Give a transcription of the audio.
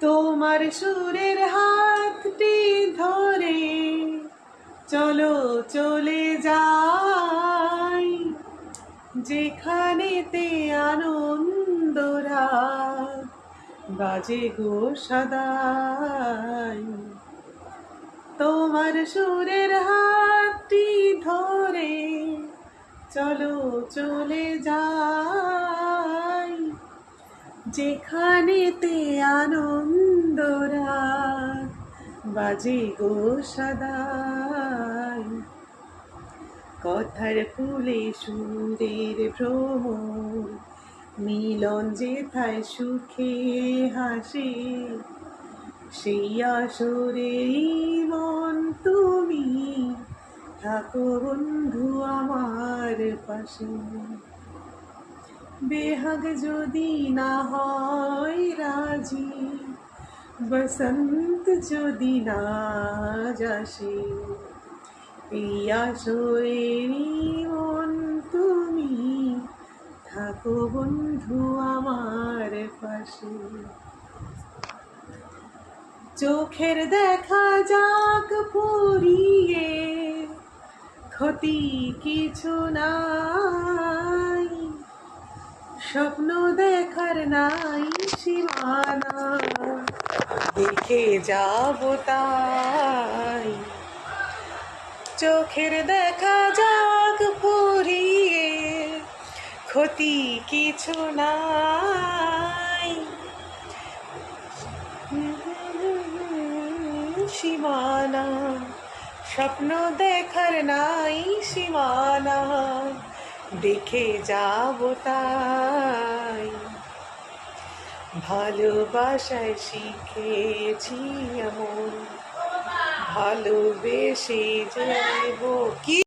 তোমার সুরের হাতটি ধরে চলো চলে যাই, যেখানেতে আনন্দ রাত বাজে গো সদাই। তোমার সুরের হাতটি ধরে চলো চলে যাই, যেখানেতে আনন্দ রাত বাজে গো সদাই। কথার ফুলে সুরের ভ্রমর, মিলন যেথায় সুখে হাসি, সেই আসরে মন তুমি থাকো বন্ধু আমার পাশে। বেহাগ যদি না হয় রাজি, বসন্ত যদি না আসে, এই আসরে মন তুমি থাকো বন্ধু আমার পাশে। চোখের দেখা যাক পুরিয়ে, ক্ষতি কিছু নাই, স্বপ্ন দেখার নাই সীমানা, দেখে যাব তাই। চোখের দেখা যাক পুরিয়ে, ক্ষতি কিছু নাই, সীমানা, স্বপ্ন দেখার নাই সীমানা, দেখে যাব তাই। ভালোবাসায় শিখেছি এমন, ভালোবেসে যাইব কি।